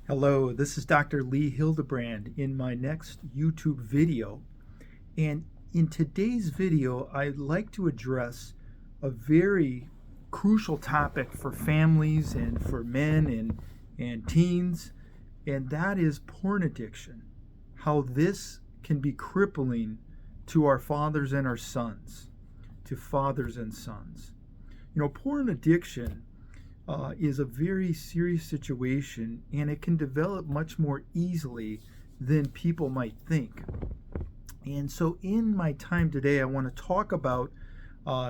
Hello, this is Dr. Lee Hildebrand in my next YouTube video. And in today's video, I'd like to address a very crucial topic for families and for men and teens, and that is porn addiction. How this can be crippling to our fathers and our sons, to fathers and sons. Porn addiction is a very serious situation, and it can develop much more easily than people might think. And so in my time today, I want to talk about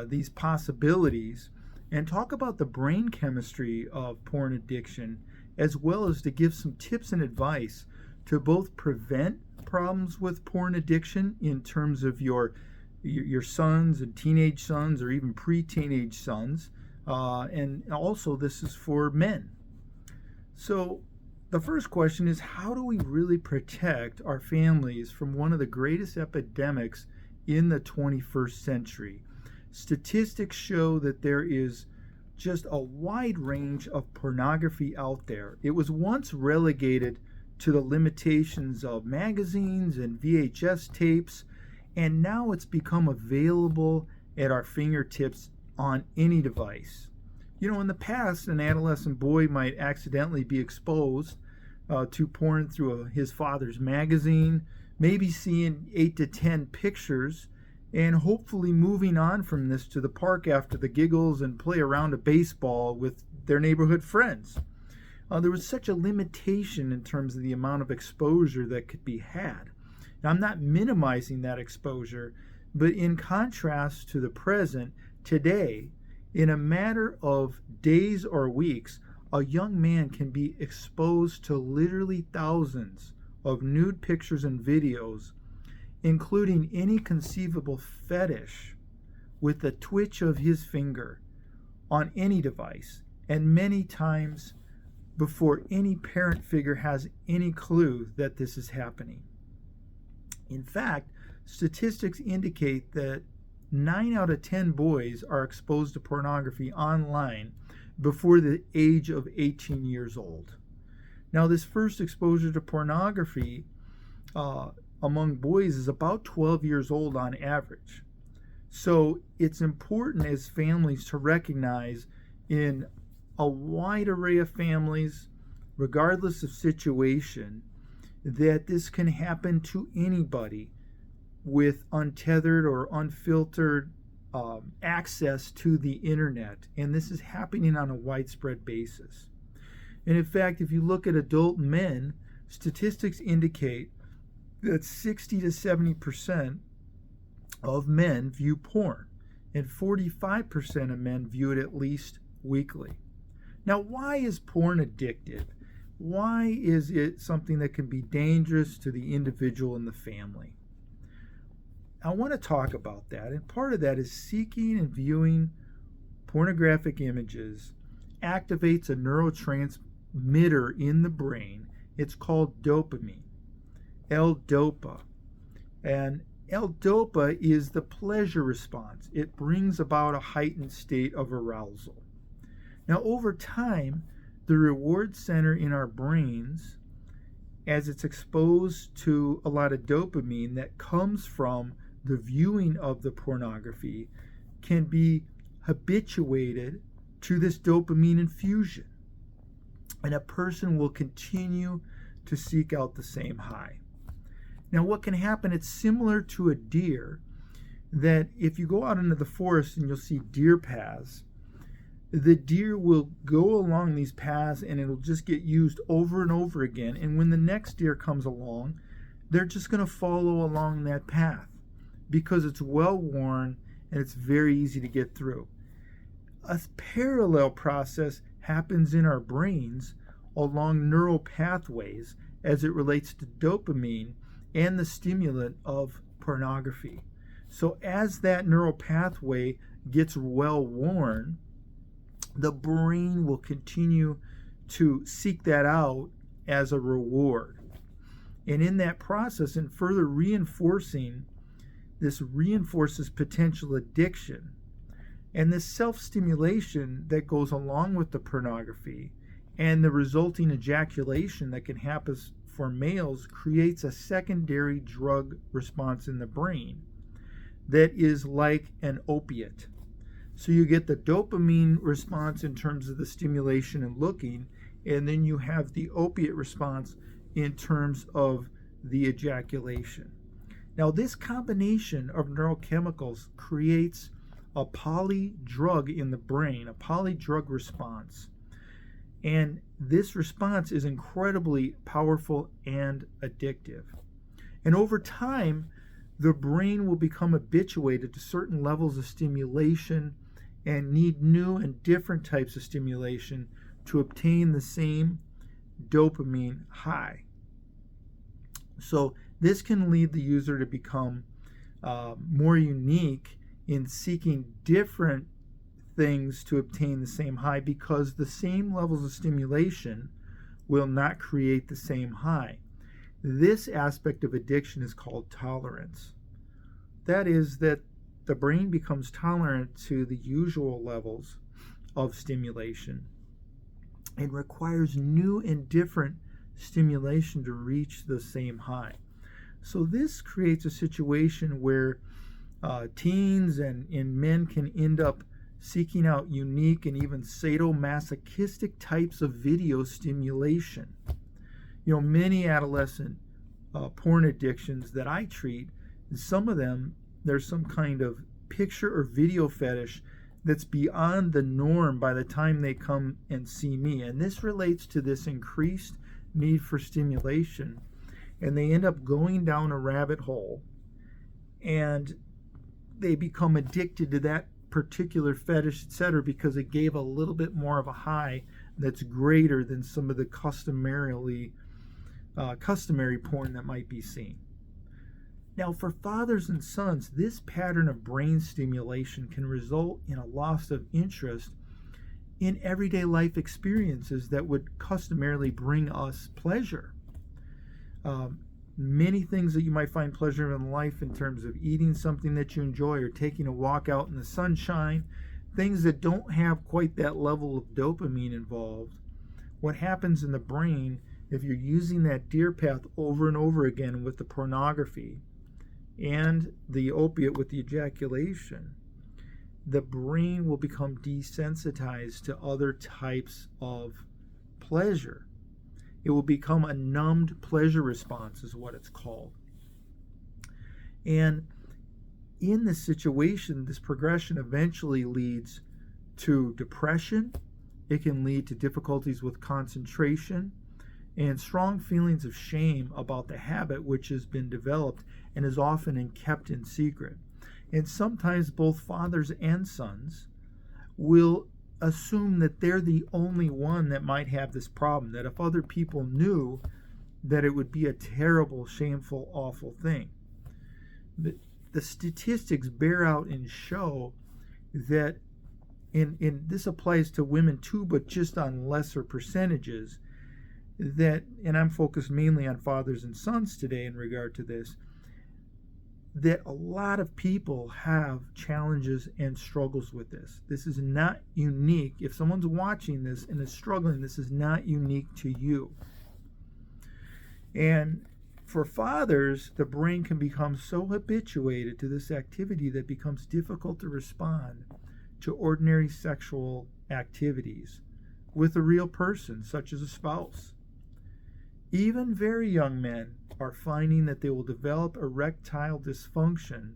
these possibilities and talk about the brain chemistry of porn addiction, as well as to give some tips and advice to both prevent problems with porn addiction in terms of your sons and teenage sons or even pre-teenage sons. And also this is for men. So the first question is, how do we really protect our families from one of the greatest epidemics in the 21st century? Statistics show that there is just a wide range of pornography out there. It was once relegated to the limitations of magazines and VHS tapes, and now it's become available at our fingertips on any device. In the past, an adolescent boy might accidentally be exposed to porn through his father's magazine, maybe seeing 8 to 10 pictures, and hopefully moving on from this to the park after the giggles and play a round of baseball with their neighborhood friends. There was such a limitation in terms of the amount of exposure that could be had. Now, I'm not minimizing that exposure, but in contrast to the present, today, in a matter of days or weeks, a young man can be exposed to literally thousands of nude pictures and videos, including any conceivable fetish, with the twitch of his finger on any device, and many times before any parent figure has any clue that this is happening. In fact, statistics indicate that 9 out of 10 boys are exposed to pornography online before the age of 18 years old. Now, this first exposure to pornography among boys is about 12 years old on average. So it's important as families to recognize in a wide array of families, regardless of situation, that this can happen to anybody with untethered or unfiltered access to the internet. And this is happening on a widespread basis. And in fact, if you look at adult men, statistics indicate that 60 to 70% of men view porn, and 45% of men view it at least weekly. Now, why is porn addictive? Why is it something that can be dangerous to the individual and the family? I want to talk about that, and part of that is seeking and viewing pornographic images activates a neurotransmitter in the brain. It's called dopamine, L-DOPA. And L-DOPA is the pleasure response. It brings about a heightened state of arousal. Now, over time, the reward center in our brains, as it's exposed to a lot of dopamine that comes from the viewing of the pornography, can be habituated to this dopamine infusion. And a person will continue to seek out the same high. Now, what can happen, it's similar to a deer, that if you go out into the forest and you'll see deer paths, the deer will go along these paths and it'll just get used over and over again. And when the next deer comes along, they're just going to follow along that path because it's well worn and it's very easy to get through. A parallel process happens in our brains along neural pathways as it relates to dopamine and the stimulant of pornography. So as that neural pathway gets well worn, the brain will continue to seek that out as a reward. And in that process, and further reinforcing, this reinforces potential addiction. And this self-stimulation that goes along with the pornography And the resulting ejaculation that can happen for males creates a secondary drug response in the brain that is like an opiate. So you get the dopamine response in terms of the stimulation and looking, and then you have the opiate response in terms of the ejaculation. Now, this combination of neurochemicals creates a polydrug in the brain, a polydrug response. And this response is incredibly powerful and addictive. And over time, the brain will become habituated to certain levels of stimulation and need new and different types of stimulation to obtain the same dopamine high. So this can lead the user to become more unique in seeking different things to obtain the same high, because the same levels of stimulation will not create the same high. This aspect of addiction is called tolerance. That is, that the brain becomes tolerant to the usual levels of stimulation and requires new and different stimulation to reach the same high. So this creates a situation where teens and men can end up seeking out unique and even sadomasochistic types of video stimulation. Many adolescent porn addictions that I treat, some of them, there's some kind of picture or video fetish that's beyond the norm by the time they come and see me. And this relates to this increased need for stimulation. And they end up going down a rabbit hole, and they become addicted to that particular fetish, etc., because it gave a little bit more of a high that's greater than some of the customary porn that might be seen. Now, for fathers and sons, this pattern of brain stimulation can result in a loss of interest in everyday life experiences that would customarily bring us pleasure. Many things that you might find pleasure in life, in terms of eating something that you enjoy or taking a walk out in the sunshine, things that don't have quite that level of dopamine involved. What happens in the brain, if you're using that deer path over and over again with the pornography and the opiate with the ejaculation, the brain will become desensitized to other types of pleasure. It will become a numbed pleasure response, is what it's called. And in this situation, this progression eventually leads to depression. It can lead to difficulties with concentration and strong feelings of shame about the habit which has been developed and is often kept in secret. And sometimes both fathers and sons will assume that they're the only one that might have this problem, that if other people knew, that it would be a terrible, shameful, awful thing. The statistics bear out and show that, and this applies to women too, but just on lesser percentages, that, and I'm focused mainly on fathers and sons today in regard to this, that a lot of people have challenges and struggles with this. This is not unique. If someone's watching this and is struggling, this is not unique to you. And for fathers, the brain can become so habituated to this activity that it becomes difficult to respond to ordinary sexual activities with a real person, such as a spouse. Even very young men are finding that they will develop erectile dysfunction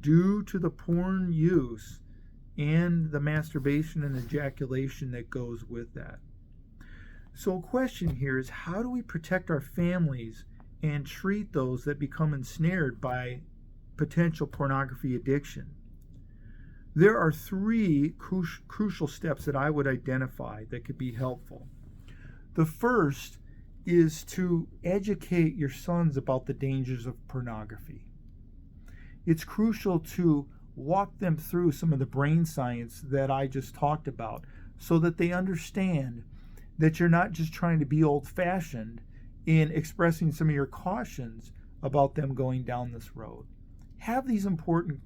due to the porn use and the masturbation and ejaculation that goes with that. So a question here is, how do we protect our families and treat those that become ensnared by potential pornography addiction? There are three crucial steps that I would identify that could be helpful. The first is to educate your sons about the dangers of pornography. It's crucial to walk them through some of the brain science that I just talked about, so that they understand that you're not just trying to be old-fashioned in expressing some of your cautions about them going down this road. Have these important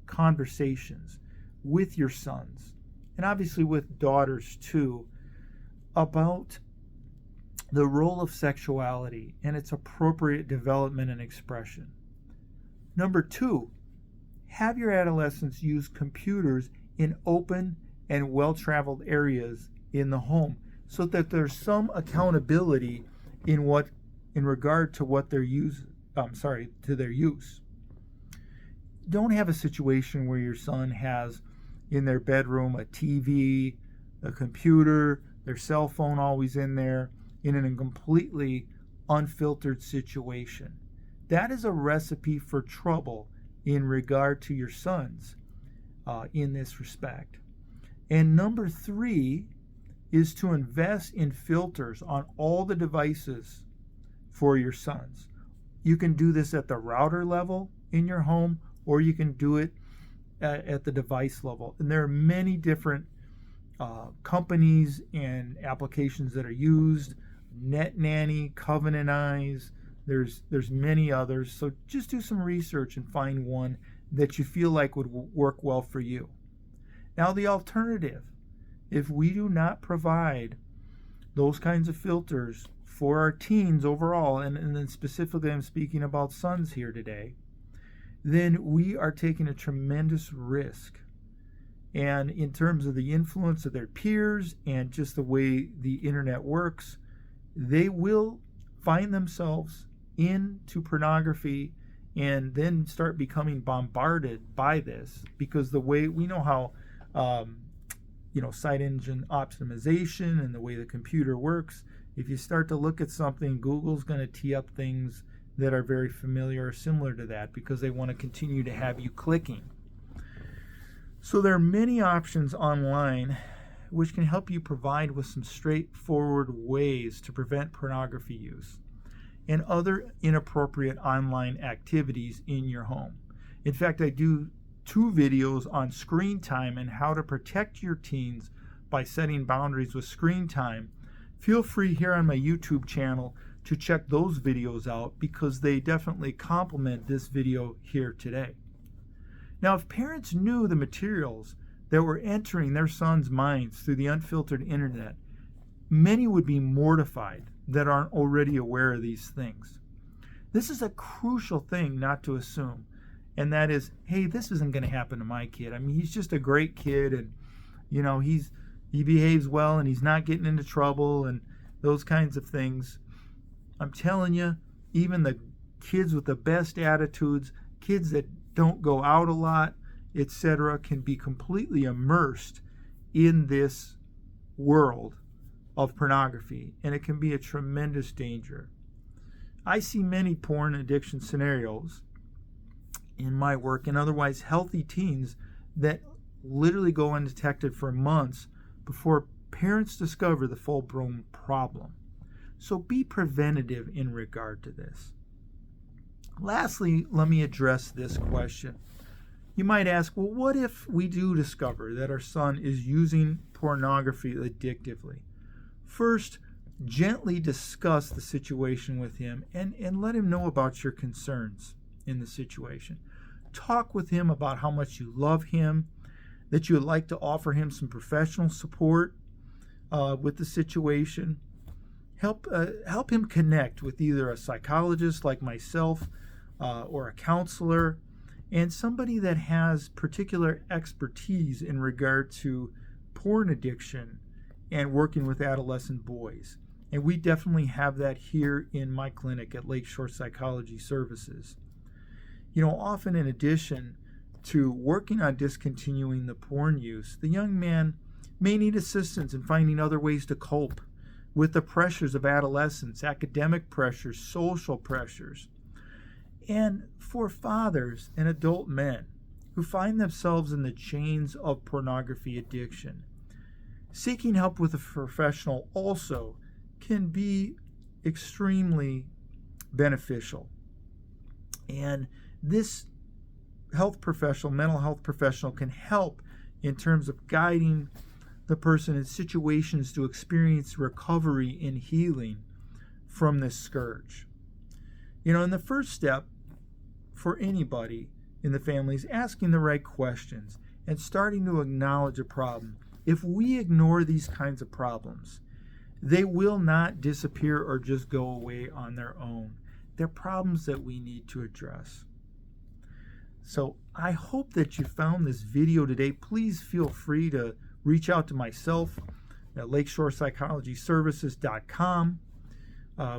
conversations with your sons, and obviously with daughters too, about the role of sexuality and its appropriate development and expression. Number 2, have your adolescents use computers in open and well-traveled areas in the home so that there's some accountability in regard to what their use to their use. Don't have a situation where your son has in their bedroom a TV, a computer, their cell phone always in there, in a completely unfiltered situation. That is a recipe for trouble in regard to your sons in this respect. And number 3 is to invest in filters on all the devices for your sons. You can do this at the router level in your home, or you can do it at the device level. And there are many different companies and applications that are used. Net Nanny, Covenant Eyes, there's many others. So just do some research and find one that you feel like would work well for you. Now the alternative, if we do not provide those kinds of filters for our teens overall, and then specifically I'm speaking about sons here today, then we are taking a tremendous risk. And in terms of the influence of their peers and just the way the internet works, they will find themselves into pornography and then start becoming bombarded by this, because the way we know how site engine optimization and the way the computer works, if you start to look at something, Google's going to tee up things that are very familiar or similar to that because they want to continue to have you clicking. So there are many options online which can help you provide with some straightforward ways to prevent pornography use and other inappropriate online activities in your home. In fact, I do 2 videos on screen time and how to protect your teens by setting boundaries with screen time. Feel free here on my YouTube channel to check those videos out because they definitely complement this video here today. Now, if parents knew the materials that were entering their sons' minds through the unfiltered internet, many would be mortified that aren't already aware of these things. This is a crucial thing not to assume, and that is, hey, this isn't going to happen to my kid. I mean, he's just a great kid, and he behaves well, and he's not getting into trouble, and those kinds of things. I'm telling you, even the kids with the best attitudes, kids that don't go out a lot, etc., can be completely immersed in this world of pornography, and it can be a tremendous danger. I see many porn addiction scenarios in my work and otherwise healthy teens that literally go undetected for months before parents discover the full-blown problem. So be preventative in regard to this. Lastly, let me address this question. You might ask, well, what if we do discover that our son is using pornography addictively? First, gently discuss the situation with him and let him know about your concerns in the situation. Talk with him about how much you love him, that you would like to offer him some professional support with the situation. Help him connect with either a psychologist like myself or a counselor, and somebody that has particular expertise in regard to porn addiction and working with adolescent boys. And we definitely have that here in my clinic at Lakeshore Psychology Services. Often in addition to working on discontinuing the porn use, the young man may need assistance in finding other ways to cope with the pressures of adolescence, academic pressures, social pressures. And for fathers and adult men who find themselves in the chains of pornography addiction, seeking help with a professional also can be extremely beneficial. And this mental health professional can help in terms of guiding the person in situations to experience recovery and healing from this scourge. And the first step for anybody in the family is asking the right questions and starting to acknowledge a problem. If we ignore these kinds of problems, They will not disappear or just go away on their own. They're problems that we need to address. So I hope that you found this video today. Please feel free to reach out to myself at lakeshorepsychologyservices.com.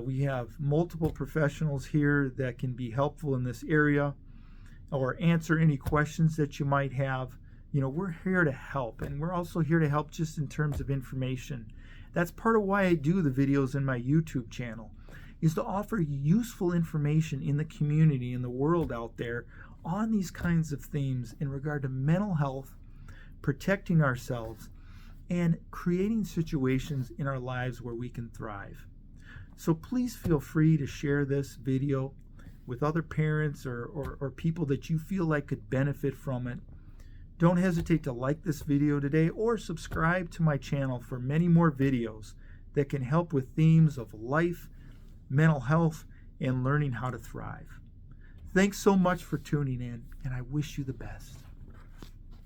We have multiple professionals here that can be helpful in this area or answer any questions that you might have. You know, we're here to help, and we're also here to help just in terms of information. That's part of why I do the videos in my YouTube channel, is to offer useful information in the community, in the world out there, on these kinds of themes in regard to mental health, protecting ourselves, and creating situations in our lives where we can thrive. So please feel free to share this video with other parents or people that you feel like could benefit from it. Don't hesitate to like this video today or subscribe to my channel for many more videos that can help with themes of life, mental health, and learning how to thrive. Thanks so much for tuning in, and I wish you the best.